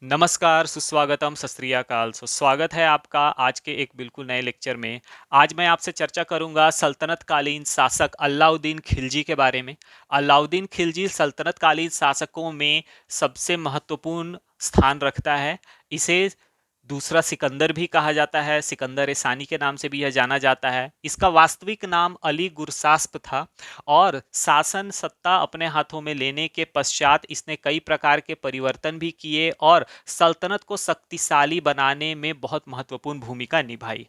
नमस्कार, सुस्वागतम, सत श्री अकाल। स्वागत है आपका आज के एक बिल्कुल नए लेक्चर में। आज मैं आपसे चर्चा करूंगा सल्तनत कालीन शासक अलाउद्दीन खिलजी के बारे में। अलाउद्दीन खिलजी सल्तनत कालीन शासकों में सबसे महत्वपूर्ण स्थान रखता है। इसे दूसरा सिकंदर भी कहा जाता है, सिकंदर ए सानी के नाम से भी यह जाना जाता है। इसका वास्तविक नाम अली गुरसास्प था और शासन सत्ता अपने हाथों में लेने के पश्चात इसने कई प्रकार के परिवर्तन भी किए और सल्तनत को शक्तिशाली बनाने में बहुत महत्वपूर्ण भूमिका निभाई।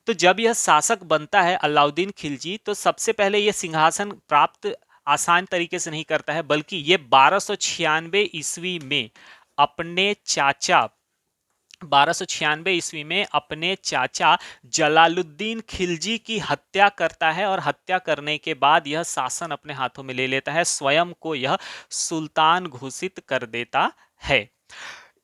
तो जब यह शासक बनता है अलाउद्दीन खिलजी, तो सबसे पहले यह सिंहासन प्राप्त आसान तरीके से नहीं करता है, बल्कि ये 1296 ईस्वी में अपने चाचा 1296 ईस्वी में अपने चाचा जलालुद्दीन खिलजी की हत्या करता है और हत्या करने के बाद यह शासन अपने हाथों में ले लेता है, स्वयं को यह सुल्तान घोषित कर देता है।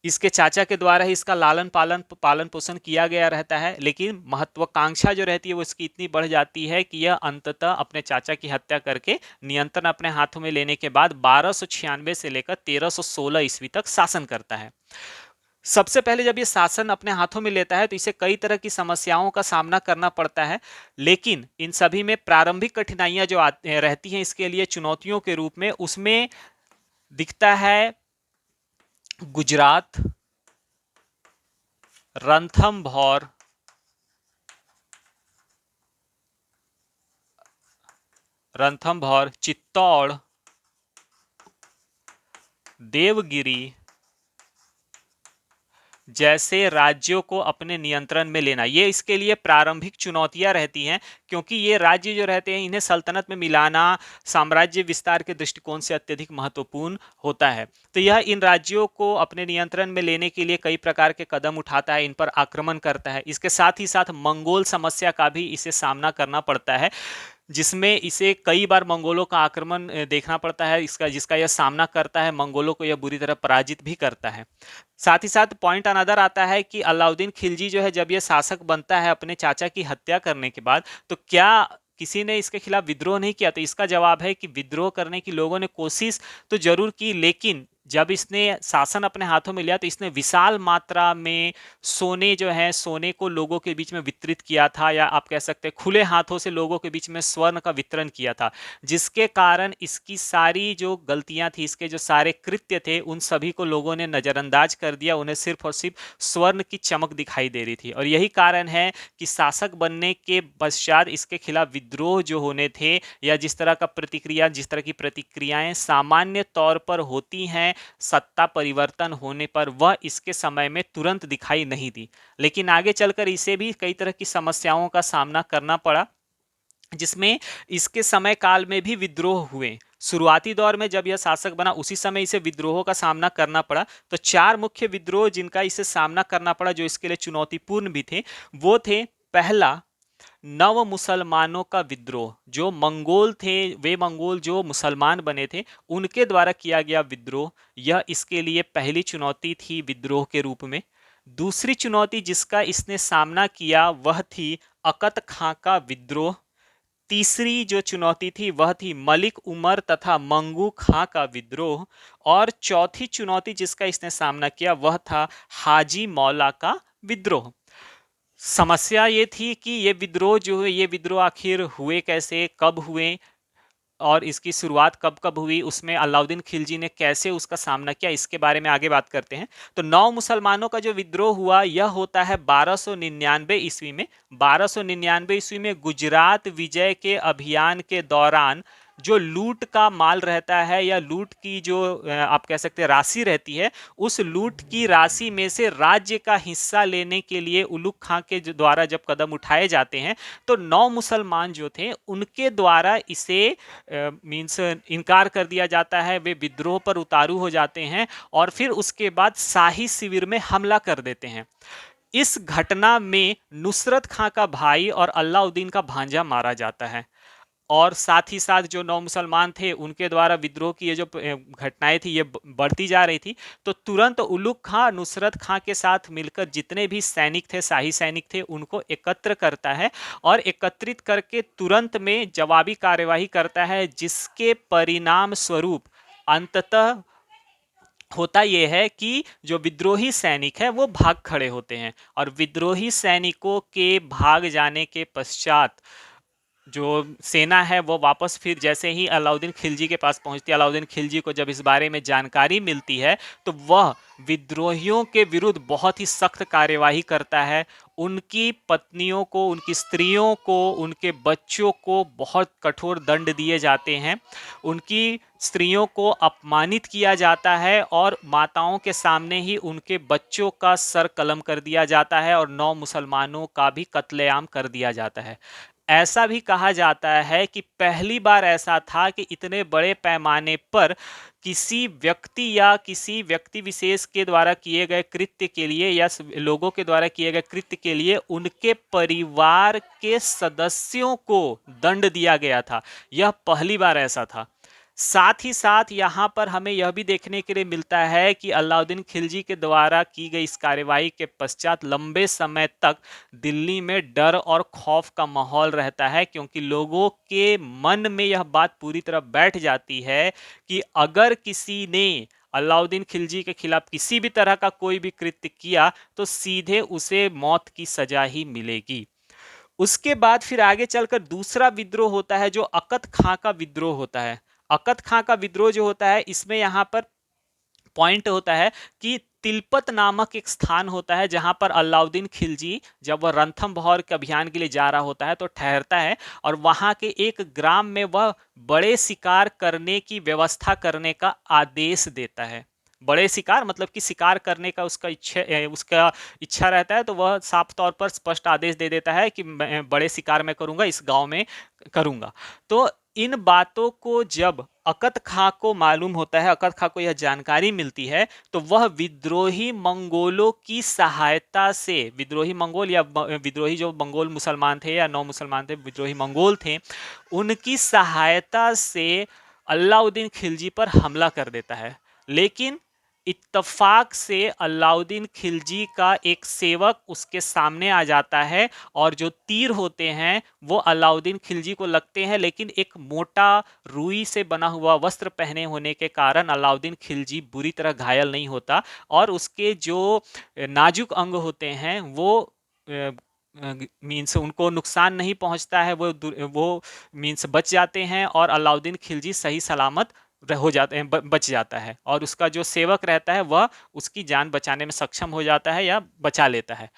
इसके चाचा के द्वारा ही इसका लालन पालन पालन पोषण किया गया रहता है, लेकिन महत्वाकांक्षा जो रहती है वो इसकी इतनी बढ़ जाती है कि यह अंततः अपने चाचा की हत्या करके नियंत्रण अपने हाथों में लेने के बाद 1296 से लेकर 1316 ईस्वी तक शासन करता है। सबसे पहले जब ये शासन अपने हाथों में लेता है तो इसे कई तरह की समस्याओं का सामना करना पड़ता है, लेकिन इन सभी में प्रारंभिक कठिनाइयां जो रहती हैं इसके लिए चुनौतियों के रूप में, उसमें दिखता है गुजरात, रणथंभौर, चित्तौड़, देवगिरी जैसे राज्यों को अपने नियंत्रण में लेना। ये इसके लिए प्रारंभिक चुनौतियां रहती हैं, क्योंकि ये राज्य जो रहते हैं इन्हें सल्तनत में मिलाना साम्राज्य विस्तार के दृष्टिकोण से अत्यधिक महत्वपूर्ण होता है। तो यह इन राज्यों को अपने नियंत्रण में लेने के लिए कई प्रकार के कदम उठाता है, इन पर आक्रमण करता है। इसके साथ ही साथ मंगोल समस्या का भी इसे सामना करना पड़ता है, जिसमें इसे कई बार मंगोलों का आक्रमण देखना पड़ता है, इसका जिसका यह सामना करता है। मंगोलों को यह बुरी तरह पराजित भी करता है। साथ ही साथ पॉइंट अनदर आता है कि अलाउद्दीन खिलजी जो है, जब यह शासक बनता है अपने चाचा की हत्या करने के बाद, तो क्या किसी ने इसके खिलाफ विद्रोह नहीं किया? तो इसका जवाब है कि विद्रोह करने की लोगों ने कोशिश तो जरूर की, लेकिन जब इसने शासन अपने हाथों में लिया तो इसने विशाल मात्रा में सोने जो है, सोने को लोगों के बीच में वितरित किया था, या आप कह सकते हैं खुले हाथों से लोगों के बीच में स्वर्ण का वितरण किया था, जिसके कारण इसकी सारी जो गलतियां थी, इसके जो सारे कृत्य थे, उन सभी को लोगों ने नजरअंदाज कर दिया। उन्हें सिर्फ और सिर्फ स्वर्ण की चमक दिखाई दे रही थी, और यही कारण है कि शासक बनने के पश्चात इसके खिलाफ विद्रोह जो होने थे, या जिस तरह जिस तरह की प्रतिक्रियाएं सामान्य तौर पर होती हैं सत्ता परिवर्तन होने पर, वह इसके समय में तुरंत दिखाई नहीं दी। लेकिन आगे चलकर इसे भी कई तरह की समस्याओं का सामना करना पड़ा, जिसमें इसके समय काल में भी विद्रोह हुए। शुरुआती दौर में जब यह शासक बना उसी समय इसे विद्रोहों का सामना करना पड़ा। तो चार मुख्य विद्रोह जिनका इसे सामना करना पड़ा, जो इसके लिए चुनौतीपूर्ण भी थे, वो थे: पहला, नव मुसलमानों का विद्रोह। जो मंगोल थे, वे मंगोल जो मुसलमान बने थे, उनके द्वारा किया गया विद्रोह, यह इसके लिए पहली चुनौती थी विद्रोह के रूप में। दूसरी चुनौती जिसका इसने सामना किया वह थी अकत खां का विद्रोह। तीसरी जो चुनौती थी वह थी मलिक उमर तथा मंगू खां का विद्रोह। और चौथी चुनौती जिसका इसने सामना किया वह था हाजी मौला का विद्रोह। समस्या ये थी कि ये विद्रोह जो है, ये विद्रोह आखिर हुए कैसे, कब हुए, और इसकी शुरुआत कब कब हुई, उसमें अलाउद्दीन खिलजी ने कैसे उसका सामना किया, इसके बारे में आगे बात करते हैं। तो नौ मुसलमानों का जो विद्रोह हुआ यह होता है 1299 ईस्वी में। 1299 ईस्वी में गुजरात विजय के अभियान के दौरान जो लूट का माल रहता है, या लूट की जो आप कह सकते हैं राशि रहती है, उस लूट की राशि में से राज्य का हिस्सा लेने के लिए उलुग खां के द्वारा जब कदम उठाए जाते हैं, तो नौ मुसलमान जो थे उनके द्वारा इसे मीन्स इनकार कर दिया जाता है। वे विद्रोह पर उतारू हो जाते हैं और फिर उसके बाद शाही शिविर में हमला कर देते हैं। इस घटना में नुसरत खां का भाई और अलाउद्दीन का भांजा मारा जाता है, और साथ ही साथ जो नौ मुसलमान थे उनके द्वारा विद्रोह की ये जो घटनाएं थी ये बढ़ती जा रही थी। तो तुरंत उलुग खां नुसरत खां के साथ मिलकर जितने भी सैनिक थे, शाही सैनिक थे, उनको एकत्र करता है, और एकत्रित करके तुरंत में जवाबी कार्यवाही करता है, जिसके परिणाम स्वरूप अंततः होता ये है कि जो विद्रोही सैनिक है वो भाग खड़े होते हैं, और विद्रोही सैनिकों के भाग जाने के पश्चात जो सेना है वो वापस फिर जैसे ही अलाउद्दीन खिलजी के पास पहुंचती है, अलाउद्दीन खिलजी को जब इस बारे में जानकारी मिलती है तो वह विद्रोहियों के विरुद्ध बहुत ही सख्त कार्यवाही करता है। उनकी पत्नियों को, उनकी स्त्रियों को, उनके बच्चों को बहुत कठोर दंड दिए जाते हैं। उनकी स्त्रियों को अपमानित किया जाता है और माताओं के सामने ही उनके बच्चों का सर कलम कर दिया जाता है, और 9 मुसलमानों का भी कत्लेआम कर दिया जाता है। ऐसा भी कहा जाता है कि पहली बार ऐसा था कि इतने बड़े पैमाने पर किसी व्यक्ति या किसी व्यक्ति विशेष के द्वारा किए गए कृत्य के लिए या लोगों के द्वारा किए गए कृत्य के लिए उनके परिवार के सदस्यों को दंड दिया गया था। यह पहली बार ऐसा था। साथ ही साथ यहाँ पर हमें यह भी देखने के लिए मिलता है कि अलाउद्दीन खिलजी के द्वारा की गई इस कार्रवाई के पश्चात लंबे समय तक दिल्ली में डर और खौफ का माहौल रहता है, क्योंकि लोगों के मन में यह बात पूरी तरह बैठ जाती है कि अगर किसी ने अलाउद्दीन खिलजी के खिलाफ किसी भी तरह का कोई भी कृत्य किया तो सीधे उसे मौत की सजा ही मिलेगी। उसके बाद फिर आगे चलकर दूसरा विद्रोह होता है जो अकत खां का विद्रोह होता है। अकत खां का विद्रोह जो होता है इसमें यहां पर पॉइंट होता है कि तिलपत नामक एक स्थान होता है जहां पर अलाउद्दीन खिलजी जब वह रणथंभौर के अभियान के लिए जा रहा होता है तो ठहरता है, और वहां के एक ग्राम में वह बड़े शिकार करने की व्यवस्था करने का आदेश देता है। बड़े शिकार मतलब कि शिकार करने का उसका इच्छा रहता है, तो वह साफ तौर पर स्पष्ट आदेश दे देता है कि मैं बड़े शिकार में करूंगा, इस गांव में करूंगा। तो इन बातों को जब अकत खां को मालूम होता है, अकत खां को यह जानकारी मिलती है, तो वह विद्रोही मंगोलों की सहायता से, विद्रोही मंगोल या विद्रोही जो मंगोल मुसलमान थे या 9 मुसलमान थे, विद्रोही मंगोल थे, उनकी सहायता से अलाउद्दीन खिलजी पर हमला कर देता है। लेकिन इत्तफाक से अलाउद्दीन खिलजी का एक सेवक उसके सामने आ जाता है, और जो तीर होते हैं वो अलाउद्दीन खिलजी को लगते हैं, लेकिन एक मोटा रुई से बना हुआ वस्त्र पहने होने के कारण अलाउद्दीन खिलजी बुरी तरह घायल नहीं होता, और उसके जो नाजुक अंग होते हैं वो मीन्स उनको नुकसान नहीं पहुंचता है, वो मीन्स बच जाते हैं, और अलाउद्दीन खिलजी सही सलामत हो जाते हैं, बच जाता है, और उसका जो सेवक रहता है वह उसकी जान बचाने में सक्षम हो जाता है या बचा लेता है।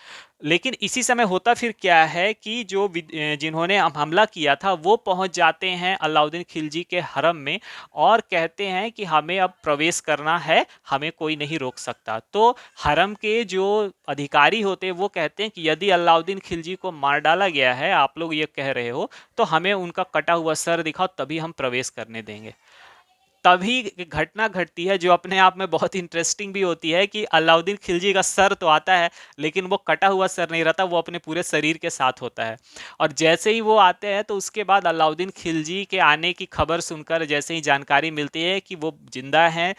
लेकिन इसी समय होता फिर क्या है कि जो जिन्होंने हमला किया था वो पहुंच जाते हैं अलाउद्दीन खिलजी के हरम में और कहते हैं कि हमें अब प्रवेश करना है, हमें कोई नहीं रोक सकता। तो हरम के जो अधिकारी होते हैं वो कहते हैं कि यदि अलाउद्दीन खिलजी को मार डाला गया है, आप लोग ये कह रहे हो, तो हमें उनका कटा हुआ सर दिखाओ, तभी हम प्रवेश करने देंगे। तभी एक घटना घटती है जो अपने आप में बहुत इंटरेस्टिंग भी होती है कि अलाउद्दीन खिलजी का सर तो आता है, लेकिन वो कटा हुआ सर नहीं रहता, वो अपने पूरे शरीर के साथ होता है। और जैसे ही वो आते हैं तो उसके बाद अलाउद्दीन खिलजी के आने की खबर सुनकर जैसे ही जानकारी मिलती है कि वो जिंदा हैं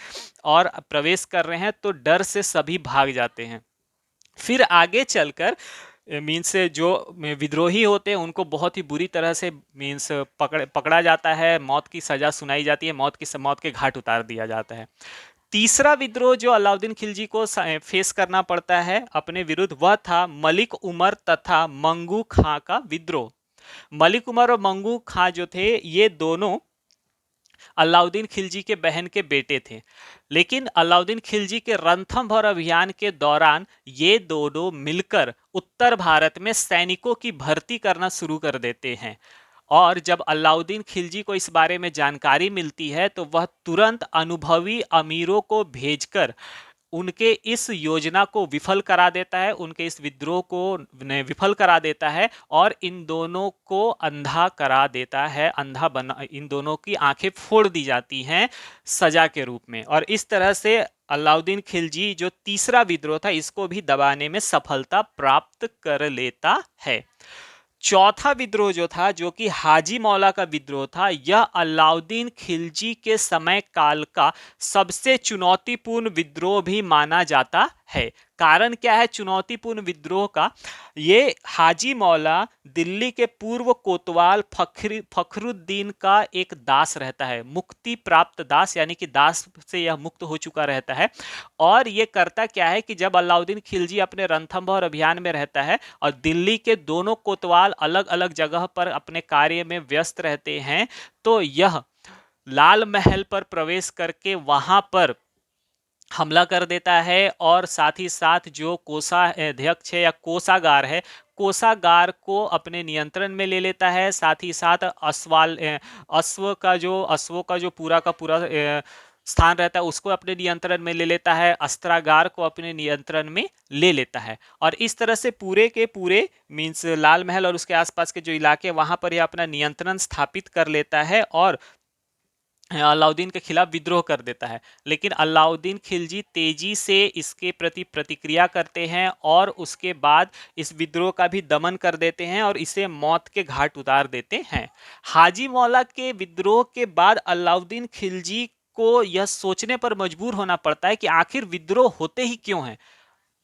और प्रवेश कर रहे हैं, तो डर से सभी भाग जाते हैं। फिर आगे चलकर मीन्स जो विद्रोही होते हैं उनको बहुत ही बुरी तरह से मीन्स पकड़ा जाता है, मौत की सजा सुनाई जाती है, मौत के घाट उतार दिया जाता है। तीसरा विद्रोह जो अलाउद्दीन खिलजी को फेस करना पड़ता है अपने विरुद्ध, वह था मलिक उमर तथा मंगू खां का विद्रोह। मलिक उमर और मंगू खां जो थे ये दोनों अलाउद्दीन खिलजी के बहन के बेटे थे, लेकिन अलाउद्दीन खिलजी के रणथंभौर अभियान के दौरान ये दोनों मिलकर उत्तर भारत में सैनिकों की भर्ती करना शुरू कर देते हैं। और जब अलाउद्दीन खिलजी को इस बारे में जानकारी मिलती है तो वह तुरंत अनुभवी अमीरों को भेजकर उनके इस योजना को विफल करा देता है, उनके इस विद्रोह को विफल करा देता है, और इन दोनों को अंधा करा देता है, अंधा बना, इन दोनों की आंखें फोड़ दी जाती हैं सजा के रूप में। और इस तरह से अलाउद्दीन खिलजी जो तीसरा विद्रोह था इसको भी दबाने में सफलता प्राप्त कर लेता है। चौथा विद्रोह जो था, जो कि हाजी मौला का विद्रोह था, यह अलाउद्दीन खिलजी के समय काल का सबसे चुनौतीपूर्ण विद्रोह भी माना जाता है। कारण क्या है चुनौतीपूर्ण विद्रोह का? ये हाजी मौला दिल्ली के पूर्व कोतवाल फखरुद्दीन का एक दास रहता है, मुक्ति प्राप्त दास, यानी कि दास से यह मुक्त हो चुका रहता है। और ये करता क्या है कि जब अलाउद्दीन खिलजी अपने रणथंभौर अभियान में रहता है और दिल्ली के दोनों कोतवाल अलग अलग जगह पर अपने कार्य में व्यस्त रहते हैं, तो यह लाल महल पर प्रवेश करके वहां पर हमला कर देता है और साथ ही साथ जो कोषाध्यक्ष है या कोषागार है, कोषागार को अपने नियंत्रण में ले लेता है। साथ ही साथ अश्वों का जो पूरा का पूरा स्थान रहता है उसको अपने नियंत्रण में ले लेता है, अस्त्रागार को अपने नियंत्रण में ले लेता है। और इस तरह से पूरे के पूरे मीन्स लाल महल और उसके आसपास के जो इलाके वहां पर यह अपना नियंत्रण स्थापित कर लेता है और अलाउद्दीन के खिलाफ विद्रोह कर देता है। लेकिन अलाउद्दीन खिलजी तेजी से इसके प्रति प्रतिक्रिया करते हैं और उसके बाद इस विद्रोह का भी दमन कर देते हैं और इसे मौत के घाट उतार देते हैं। हाजी मौला के विद्रोह के बाद अलाउद्दीन खिलजी को यह सोचने पर मजबूर होना पड़ता है कि आखिर विद्रोह होते ही क्यों हैं।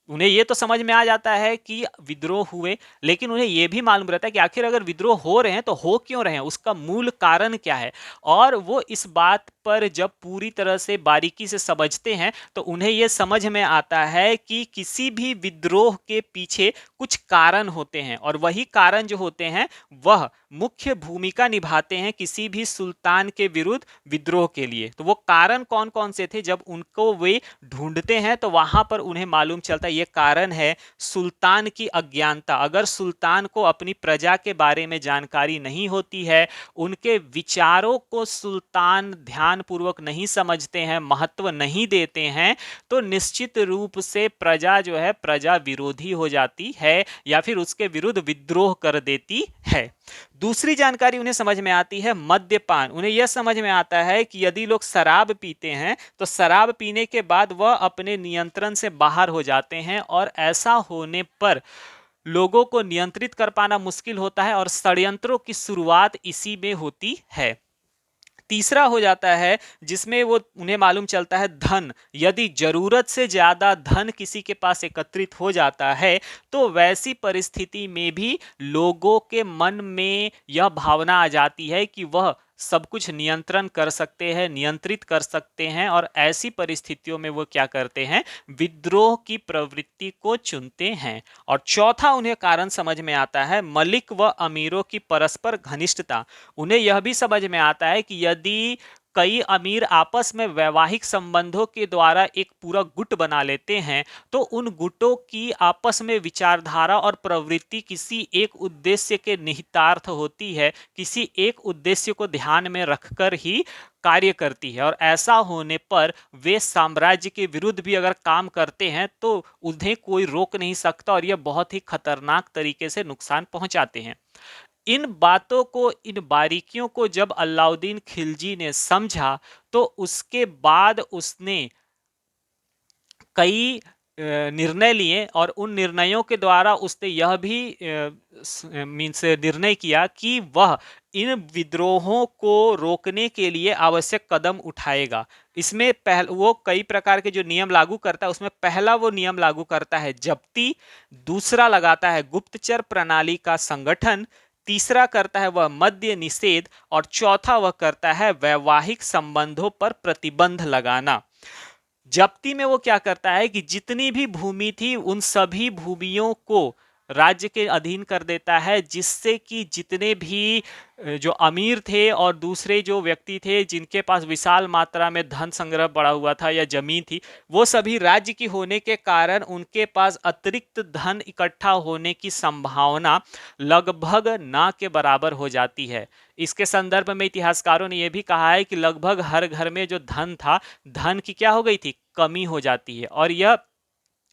उन्हें यह तो समझ में आ जाता है कि विद्रोह हुए, लेकिन उन्हें यह भी मालूम रहता है कि आखिर अगर विद्रोह हो रहे हैं तो हो क्यों रहे हैं, उसका मूल कारण क्या है। और वो इस बात पर जब पूरी तरह से बारीकी से समझते हैं तो उन्हें यह समझ में आता है कि किसी भी विद्रोह के पीछे कुछ कारण होते हैं और वही कारण जो होते हैं वह मुख्य भूमिका निभाते हैं किसी भी सुल्तान के विरुद्ध विद्रोह के लिए। तो वो कारण कौन कौन से थे, जब उनको वे ढूंढते हैं तो वहां पर उन्हें मालूम चलता है ये कारण है सुल्तान की अज्ञानता। अगर सुल्तान को अपनी प्रजा के बारे में जानकारी नहीं होती है, उनके विचारों को सुल्तान ध्यानपूर्वक नहीं समझते हैं, महत्व नहीं देते हैं, तो निश्चित रूप से प्रजा जो है प्रजा विरोधी हो जाती है या फिर उसके विरुद्ध विद्रोह कर देती है। दूसरी जानकारी उन्हें समझ में आती है मद्यपान। उन्हें यह समझ में आता है कि यदि लोग शराब पीते हैं तो शराब पीने के बाद वह अपने नियंत्रण से बाहर हो जाते हैं और ऐसा होने पर लोगों को नियंत्रित कर पाना मुश्किल होता है और षड्यंत्रों की शुरुआत इसी में होती है। तीसरा हो जाता है जिसमें वो उन्हें मालूम चलता है धन। यदि जरूरत से ज्यादा धन किसी के पास एकत्रित हो जाता है तो वैसी परिस्थिति में भी लोगों के मन में यह भावना आ जाती है कि वह सब कुछ नियंत्रण कर सकते हैं, नियंत्रित कर सकते हैं, और ऐसी परिस्थितियों में वो क्या करते हैं, विद्रोह की प्रवृत्ति को चुनते हैं। और चौथा उन्हें कारण समझ में आता है मलिक व अमीरों की परस्पर घनिष्ठता। उन्हें यह भी समझ में आता है कि यदि कई अमीर आपस में वैवाहिक संबंधों के द्वारा एक पूरा गुट बना लेते हैं तो उन गुटों की आपस में विचारधारा और प्रवृत्ति किसी एक उद्देश्य के निहितार्थ होती है, किसी एक उद्देश्य को ध्यान में रखकर ही कार्य करती है। और ऐसा होने पर वे साम्राज्य के विरुद्ध भी अगर काम करते हैं तो उन्हें कोई रोक नहीं सकता और यह बहुत ही खतरनाक तरीके से नुकसान पहुंचाते हैं। इन बातों को, इन बारीकियों को जब अलाउद्दीन खिलजी ने समझा तो उसके बाद उसने कई निर्णय लिए और उन निर्णयों के द्वारा उसने यह भी मीन्स निर्णय किया कि वह इन विद्रोहों को रोकने के लिए आवश्यक कदम उठाएगा। इसमें वो कई प्रकार के जो नियम लागू करता है उसमें पहला वो नियम लागू करता है जब्ती, दूसरा लगाता है गुप्तचर प्रणाली का संगठन, तीसरा करता है वह मद्य निषेध और चौथा वह करता है वैवाहिक संबंधों पर प्रतिबंध लगाना। जब्ती में वो क्या करता है कि जितनी भी भूमि थी उन सभी भूमियों को राज्य के अधीन कर देता है, जिससे कि जितने भी जो अमीर थे और दूसरे जो व्यक्ति थे जिनके पास विशाल मात्रा में धन संग्रह पड़ा हुआ था या जमीन थी, वो सभी राज्य की होने के कारण उनके पास अतिरिक्त धन इकट्ठा होने की संभावना लगभग ना के बराबर हो जाती है। इसके संदर्भ में इतिहासकारों ने यह भी कहा है कि लगभग हर घर में जो धन था, धन की क्या हो गई थी, कमी हो जाती है। और यह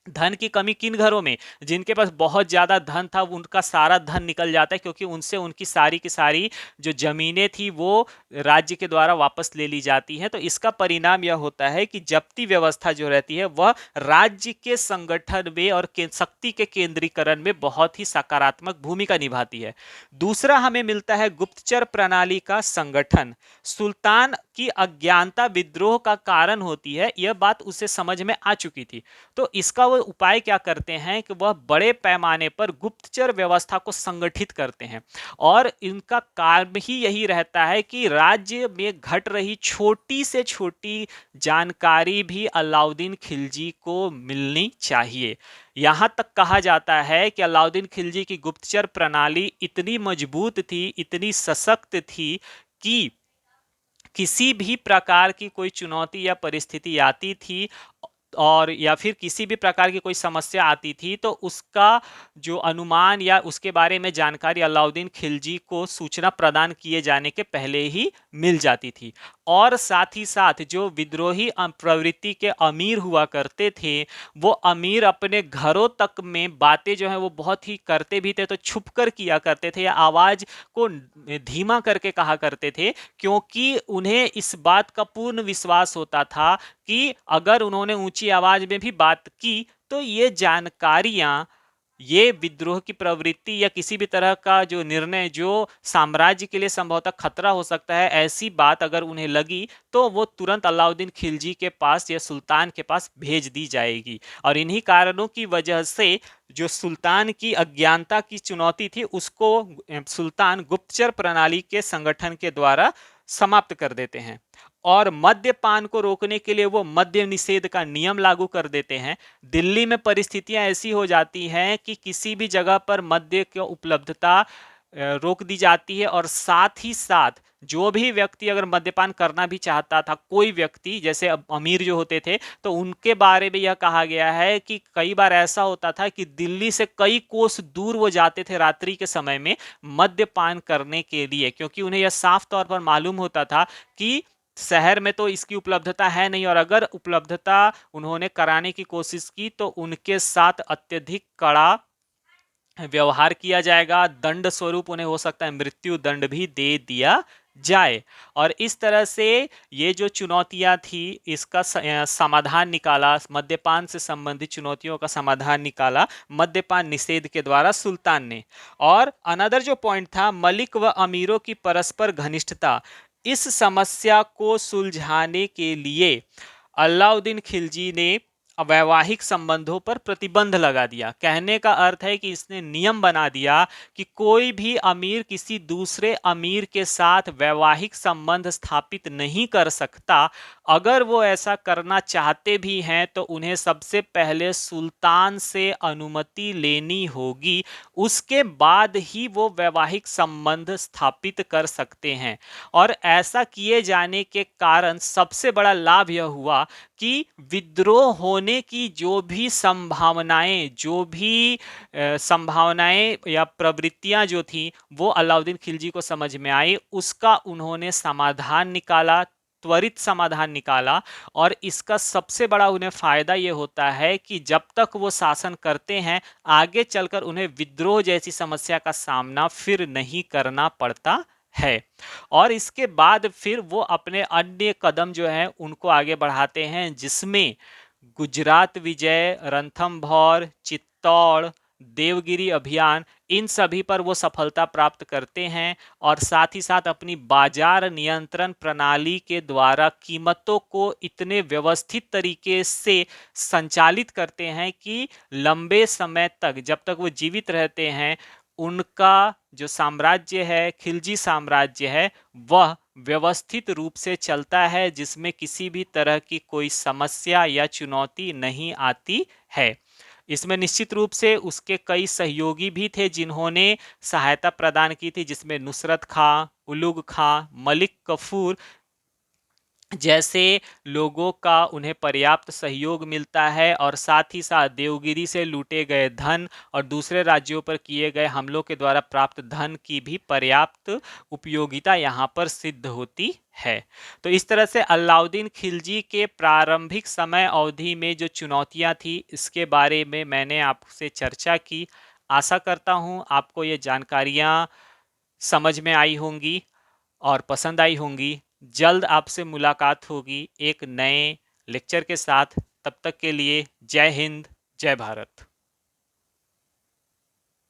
धन की कमी किन घरों में, जिनके पास बहुत ज्यादा धन था उनका सारा धन निकल जाता है, क्योंकि उनसे उनकी सारी की सारी जो जमीनें थी वो राज्य के द्वारा वापस ले ली जाती हैं। तो इसका परिणाम यह होता है कि जब्ती व्यवस्था जो रहती है वह राज्य के संगठन में और शक्ति के केंद्रीकरण में बहुत ही सकारात्मक भूमिका निभाती है। दूसरा हमें मिलता है गुप्तचर प्रणाली का संगठन। सुल्तान की अज्ञानता विद्रोह का कारण होती है, यह बात उसे समझ में आ चुकी थी, तो इसका वो उपाय क्या करते हैं कि वह बड़े पैमाने पर गुप्तचर व्यवस्था को संगठित करते हैं और इनका कार्य ही यही रहता है कि राज्य में घट रही छोटी से छोटी जानकारी भी अलाउद्दीन खिलजी को मिलनी चाहिए। यहां तक कहा जाता है कि अलाउद्दीन खिलजी की गुप्तचर प्रणाली इतनी मजबूत थी, इतनी सशक्त थी कि किसी भी प्रकार की कोई चुनौती या परिस्थिति आती थी और या फिर किसी भी प्रकार की कोई समस्या आती थी तो उसका जो अनुमान या उसके बारे में जानकारी अलाउद्दीन खिलजी को सूचना प्रदान किए जाने के पहले ही मिल जाती थी। और साथ ही साथ जो विद्रोही प्रवृत्ति के अमीर हुआ करते थे, वो अमीर अपने घरों तक में बातें जो है वो बहुत ही करते भी थे तो छुप कर किया करते थे या आवाज को धीमा करके कहा करते थे, क्योंकि उन्हें इस बात का पूर्ण विश्वास होता था कि अगर उन्होंने ऊंची आवाज में भी बात की तो ये जानकारियां, ये विद्रोह की प्रवृत्ति या किसी भी तरह का जो निर्णय जो साम्राज्य के लिए संभवतः खतरा हो सकता है, ऐसी बात अगर उन्हें लगी तो वो तुरंत अलाउद्दीन खिलजी के पास या सुल्तान के पास भेज दी जाएगी। और इन्हीं कारणों की वजह से जो सुल्तान की अज्ञानता की चुनौती थी उसको सुल्तान गुप्तचर प्रणाली के संगठन के द्वारा समाप्त कर देते हैं। और मद्यपान को रोकने के लिए वो मद्य निषेध का नियम लागू कर देते हैं। दिल्ली में परिस्थितियां ऐसी हो जाती हैं कि किसी भी जगह पर मद्य की उपलब्धता रोक दी जाती है और साथ ही साथ जो भी व्यक्ति अगर मद्यपान करना भी चाहता था, कोई व्यक्ति जैसे अमीर जो होते थे, तो उनके बारे में यह कहा गया है कि कई बार ऐसा होता था कि दिल्ली से कई कोस दूर वो जाते थे रात्रि के समय में मद्यपान करने के लिए, क्योंकि उन्हें यह साफ तौर पर मालूम होता था कि शहर में तो इसकी उपलब्धता है नहीं और अगर उपलब्धता उन्होंने कराने की कोशिश की तो उनके साथ अत्यधिक कड़ा व्यवहार किया जाएगा, दंड स्वरूप उन्हें हो सकता है मृत्यु दंड भी दे दिया जाए। और इस तरह से ये जो चुनौतियां थी इसका समाधान निकाला, मद्यपान से संबंधित चुनौतियों का समाधान निकाला मद्यपान निषेध के द्वारा सुल्तान ने। और अनदर जो पॉइंट था, मलिक व अमीरों की परस्पर घनिष्ठता, इस समस्या को सुलझाने के लिए अलाउद्दीन खिलजी ने वैवाहिक संबंधों पर प्रतिबंध लगा दिया। कहने का अर्थ है कि इसने नियम बना दिया कि कोई भी अमीर किसी दूसरे अमीर के साथ वैवाहिक संबंध स्थापित नहीं कर सकता। अगर वो ऐसा करना चाहते भी हैं तो उन्हें सबसे पहले सुल्तान से अनुमति लेनी होगी, उसके बाद ही वो वैवाहिक संबंध स्थापित कर सकते हैं। और ऐसा किए जाने के कारण सबसे बड़ा लाभ यह हुआ कि विद्रोह होने की जो भी संभावनाएं, या प्रवृत्तियां जो थी वो अलाउद्दीन खिलजी को समझ में आई, उसका उन्होंने समाधान निकाला, त्वरित समाधान निकाला। और इसका सबसे बड़ा उन्हें फायदा यह होता है कि जब तक वो शासन करते हैं आगे चलकर उन्हें विद्रोह जैसी समस्या का सामना फिर नहीं करना पड़ता है। और इसके बाद फिर वो अपने अन्य कदम जो हैं उनको आगे बढ़ाते हैं, जिसमें गुजरात विजय, रणथंभौर, चित्तौड़, देवगिरी अभियान, इन सभी पर वो सफलता प्राप्त करते हैं। और साथ ही साथ अपनी बाजार नियंत्रण प्रणाली के द्वारा कीमतों को इतने व्यवस्थित तरीके से संचालित करते हैं कि लंबे समय तक, जब तक वो जीवित रहते हैं, उनका जो साम्राज्य है, खिलजी साम्राज्य है, वह व्यवस्थित रूप से चलता है, जिसमें किसी भी तरह की कोई समस्या या चुनौती नहीं आती है। इसमें निश्चित रूप से उसके कई सहयोगी भी थे जिन्होंने सहायता प्रदान की थी, जिसमें नुसरत खां, उलुग खां, मलिक कफूर जैसे लोगों का उन्हें पर्याप्त सहयोग मिलता है। और साथ ही साथ देवगिरी से लूटे गए धन और दूसरे राज्यों पर किए गए हमलों के द्वारा प्राप्त धन की भी पर्याप्त उपयोगिता यहाँ पर सिद्ध होती है। तो इस तरह से अलाउद्दीन खिलजी के प्रारंभिक समय अवधि में जो चुनौतियाँ थी इसके बारे में मैंने आपसे चर्चा की। आशा करता हूँ आपको ये जानकारियाँ समझ में आई होंगी और पसंद आई होंगी। जल्द आपसे मुलाकात होगी एक नए लेक्चर के साथ। तब तक के लिए जय हिंद, जय भारत।